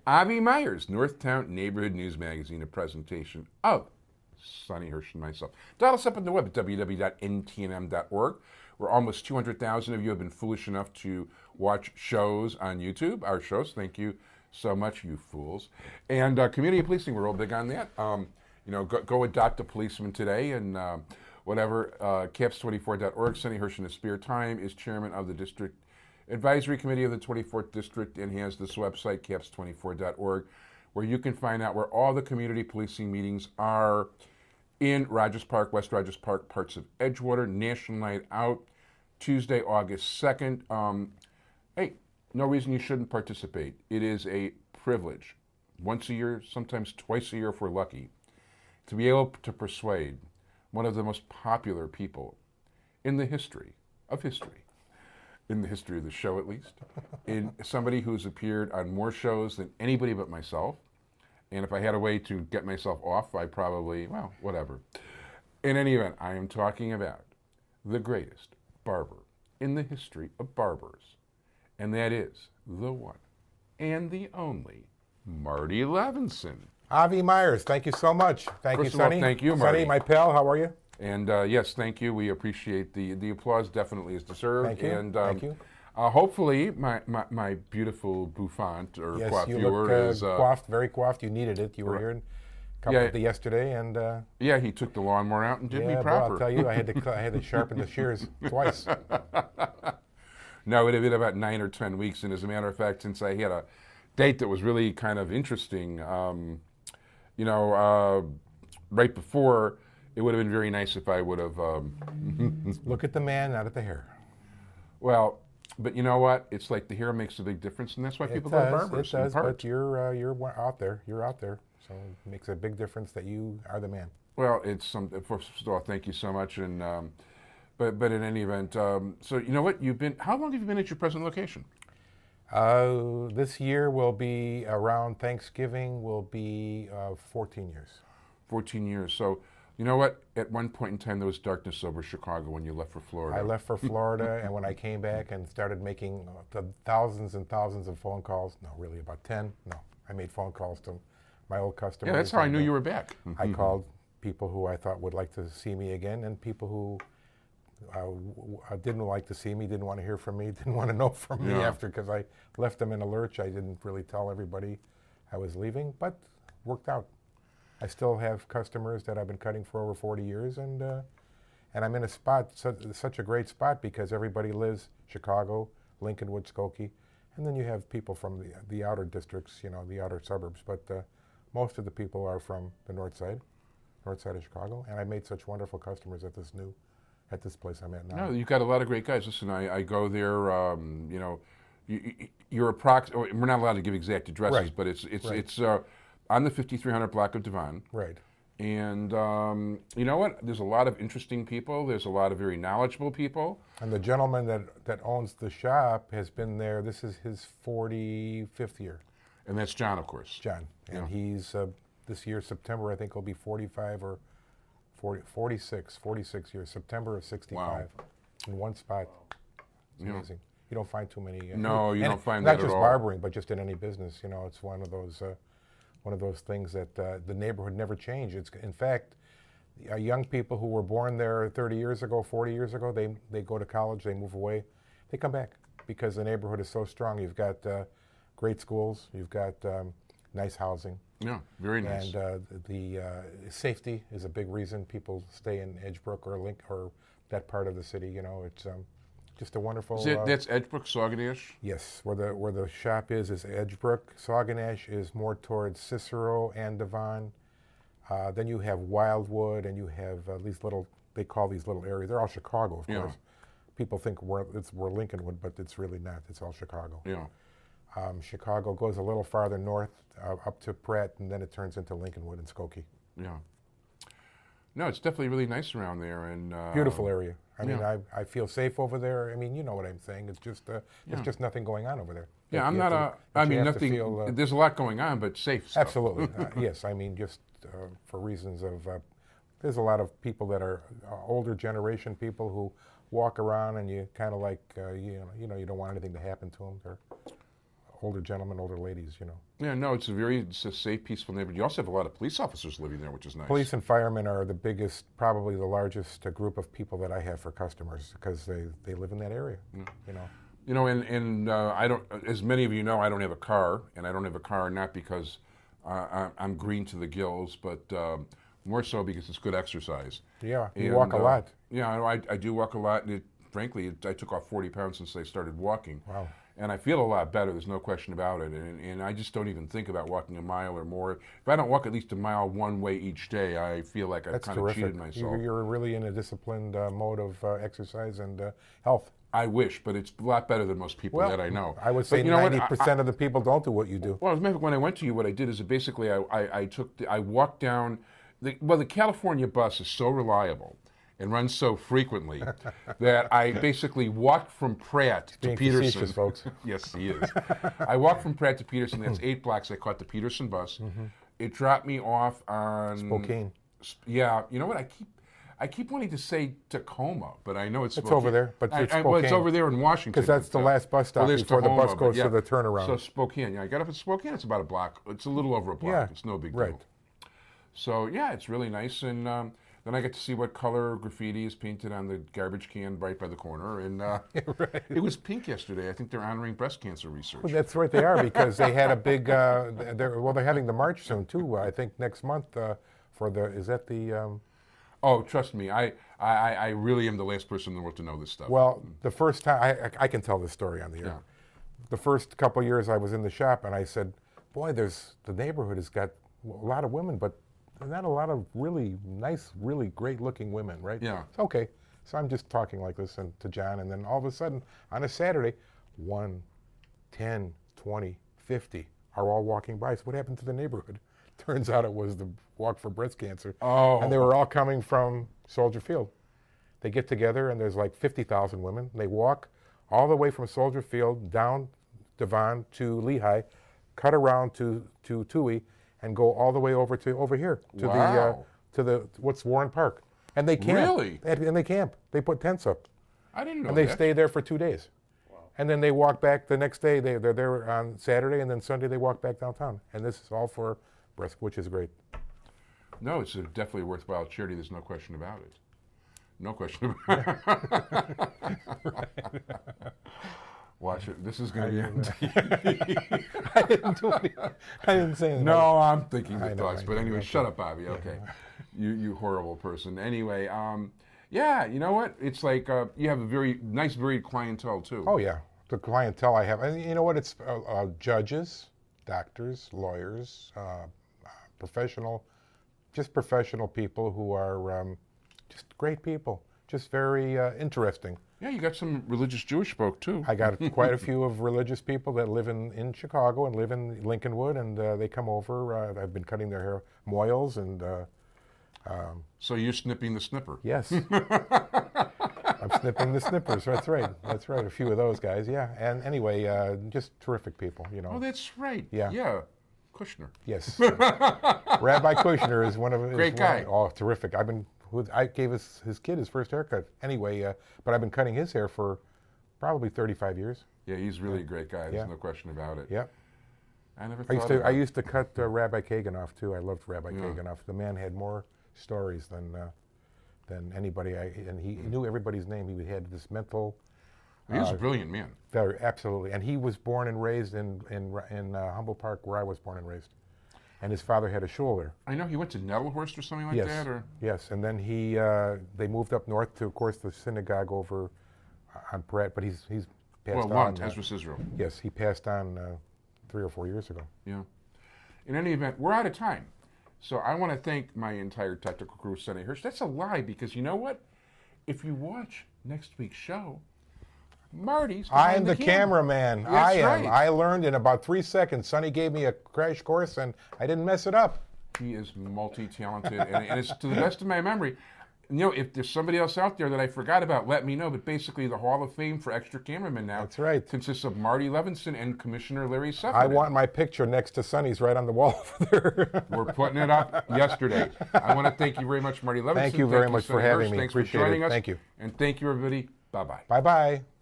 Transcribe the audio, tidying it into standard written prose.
Avi Meyers, Northtown Neighborhood News Magazine, a presentation of Sonny Hirsch and myself. Dial us up on the web at www.ntnm.org. We're almost 200,000 of you have been foolish enough to watch shows on YouTube, our shows. Thank you so much, you fools. And community policing, we're all big on that. Go adopt a policeman today and whatever. Caps24.org. Sonny Hirsch in his spare time is chairman of the District Advisory Committee of the 24th District and has this website, caps24.org, where you can find out where all the community policing meetings are in Rogers Park, West Rogers Park, parts of Edgewater, National Night Out, Tuesday, August 2nd. Hey, no reason you shouldn't participate. It is a privilege, once a year, sometimes twice a year if we're lucky, to be able to persuade one of the most popular people in the history of history, in the history of the show at least, in somebody who's appeared on more shows than anybody but myself. And if I had a way to get myself off, I probably, well, whatever. In any event, I am talking about the greatest barber in the history of barbers. And that is the one and the only Marty Levinson. Avi Meyers, thank you so much. Thank you, Sonny. Thank you, Marty. Sonny, my pal, how are you? And yes, thank you. We appreciate the applause. Definitely is deserved. Thank you. And thank you. Hopefully, my beautiful bouffant or yes, coiffure you look, is coiffed, very coiffed. You needed it. You were here yesterday, and yeah, he took the lawnmower out and did me well, proper. I'll tell you, I had to sharpen the shears twice. No, it had been about 9 or 10 weeks, and as a matter of fact, since I had a date that was really kind of interesting, right before. It would have been very nice if I would have. Look at the man, not at the hair. Well, but you know what? It's like the hair makes a big difference, and that's why people go to barbers. It does, but you're out there. You're out there, so it makes a big difference that you are the man. Well, it's some. First of all, thank you so much, and but in any event, so you know what? How long have you been at your present location? This year will be around Thanksgiving. Will be 14 years. 14 years. So. You know what? At one point in time, there was darkness over Chicago when you left for Florida. I left for Florida, and when I came back and started making thousands and thousands of phone calls, no, really about 10, no, I made phone calls to my old customers. Yeah, that's how I knew you were back. I called people who I thought would like to see me again, and people who didn't like to see me, didn't want to hear from me, didn't want to know from me after, because I left them in a lurch. I didn't really tell everybody I was leaving, but worked out. I still have customers that I've been cutting for over 40 years, and I'm in a spot, such a great spot, because everybody lives Chicago, Lincolnwood, Skokie, and then you have people from the outer districts, the outer suburbs, but most of the people are from the north side of Chicago, and I made such wonderful customers at this place I'm at now. No, you've got a lot of great guys. Listen, I go there, you're we're not allowed to give exact addresses, right. but it's Right. On the 5300 block of Devon. Right. And you know what? There's a lot of interesting people. There's a lot of very knowledgeable people. And the gentleman that owns the shop has been there. This is his 45th year. And that's John, of course. John. And he's, this year, September, I think he'll be 45 or 46 years. September of 65. Wow. In one spot. It's amazing. You don't find too many. No, you don't find that at all. Not just barbering, but just in any business. It's one of those things that the neighborhood never changed. In fact, young people who were born there 30 years ago, 40 years ago, they go to college, they move away, they come back because the neighborhood is so strong. You've got great schools, you've got nice housing. Yeah, very nice. And the safety is a big reason people stay in Edgebrook or that part of the city. It's just a wonderful. That's Edgebrook, Sauganash? Yes, where the shop is Edgebrook. Sauganash is more towards Cicero and Devon. Then you have Wildwood, and you have these little. They call these little areas. They're all Chicago, of course. People think we're Lincolnwood, but it's really not. It's all Chicago. Yeah. Chicago goes a little farther north, up to Pratt, and then it turns into Lincolnwood and Skokie. Yeah. No, it's definitely really nice around there, and beautiful area. I mean, I feel safe over there. I mean, you know what I'm saying. It's just there's just nothing going on over there. Yeah, I'm not nothing. There's a lot going on, but safe stuff. Absolutely. Yes, I mean, just for reasons of there's a lot of people that are older generation people who walk around and you kind of like you don't want anything to happen to them. They're older gentlemen, older ladies, you know. Yeah, no, it's a safe, peaceful neighborhood. You also have a lot of police officers living there, which is nice. Police and firemen are the biggest, probably the largest group of people that I have for customers because they live in that area, you know. You know, and I don't, as many of you know, I don't have a car, and I don't have a car not because I'm green to the gills, but more so because it's good exercise. Yeah, you walk a lot. Yeah, I do walk a lot, and frankly, I took off 40 pounds since I started walking. Wow. And I feel a lot better, there's no question about it. And I just don't even think about walking a mile or more. If I don't walk at least a mile one way each day, I feel like I've kind of cheated myself. You're really in a disciplined mode of exercise and health. I wish, but it's a lot better than most people that I know. I would say 90% of the people don't do what you do. Well, when I went to you, what I did is basically I walked down. The California bus is so reliable and runs so frequently that I basically walked from Pratt to Peterson. Facetious, folks. Yes, he is. I walked from Pratt to Peterson. That's 8 blocks. I caught the Peterson bus. It dropped me off on Spokane. Yeah, you know what? I keep wanting to say Tacoma, but I know it's Spokane. Over there, but it's Spokane. Well, it's over there in Washington. Because that's the last bus stop before the bus goes to the turnaround. So Spokane, yeah, I got up at Spokane. It's about a block. It's a little over a block. Yeah, it's no big right. deal. So yeah, it's really nice, and then I get to see what color graffiti is painted on the garbage can right by the corner, and right. It was pink yesterday. I think they're honoring breast cancer research. Well, that's right, they are, because they had a big. They're having the march soon too. I think next month for the. Is that the? Oh, trust me, I really am the last person in the world to know this stuff. Well, the first time I can tell this story on the air. Yeah. The first couple of years I was in the shop, and I said, "Boy, the neighborhood has got a lot of women, but not a lot of really nice, really great-looking women, right?" Yeah. It's okay. So I'm just talking like this to John, and then all of a sudden, on a Saturday, 1, 10, 20, 50 are all walking by. So what happened to the neighborhood? Turns out it was the Walk for Breast Cancer. Oh. And they were all coming from Soldier Field. They get together, and there's like 50,000 women. They walk all the way from Soldier Field down Devon to Lehigh, cut around to Toohey, and go all the way over here to the what's Warren Park. And they camp. Really? And they camp. They put tents up. I didn't know And they that. stay there for 2 days. Wow. And then they walk back the next day. They're there on Saturday, and then Sunday they walk back downtown. And this is all for breast, which is great. No, it's definitely a worthwhile charity. There's no question about it. No question about it. Watch it. This is going to be. I didn't do anything. I didn't say anything. No, I'm thinking the thoughts. I But know. anyway, shut up, Bobby. Okay. You horrible person. Anyway, yeah, you know what? It's like you have a very nice, varied clientele, too. Oh, yeah. The clientele I have. And you know what? It's judges, doctors, lawyers, professional people who are just great people, just very interesting. Yeah, you got some religious Jewish folk, too. I got quite a few of religious people that live in Chicago and live in Lincolnwood, and they come over. I've been cutting their hair, moils, and... So you're snipping the snipper. Yes. I'm snipping the snippers. That's right. That's right. A few of those guys, yeah. And anyway, just terrific people, you know. Oh, that's right. Yeah. Yeah. Kushner. Yes. Rabbi Kushner is one of... Great guy. Oh, terrific. I gave his kid his first haircut. Anyway, but I've been cutting his hair for probably 35 years. Yeah, he's really a great guy. There's no question about it. Yep. I never thought I used to cut Rabbi Kaganoff, too. I loved Rabbi Kaganoff. The man had more stories than anybody. And he knew everybody's name. He had this mental... He was a brilliant man. Absolutely. And he was born and raised in Humboldt Park, where I was born and raised. And his father had a shul there. I know he went to Nettlehurst or something like that? Or? Yes, and then they moved up north to, of course, the synagogue over on Pratt, but he's passed on. Lund, Ezra Israel. Yes, he passed on 3 or 4 years ago. Yeah. In any event, we're out of time. So I want to thank my entire technical crew, Sonny Hirsch. That's a lie, because you know what? If you watch next week's show, Marty's I'm the cameraman. That's I am. right. I learned in about 3 seconds. Sonny gave me a crash course, and I didn't mess it up. He is multi-talented, and it's to the best of my memory. You know, if there's somebody else out there that I forgot about, let me know. But basically, the Hall of Fame for extra cameramen now consists of Marty Levinson and Commissioner Larry Suffolk. I want my picture next to Sonny's right on the wall over there. We're putting it up yesterday. I want to thank you very much, Marty Levinson. Thank you very much for having me. Thanks Appreciate for joining it. us. Thank you. And thank you, everybody. Bye-bye. Bye-bye.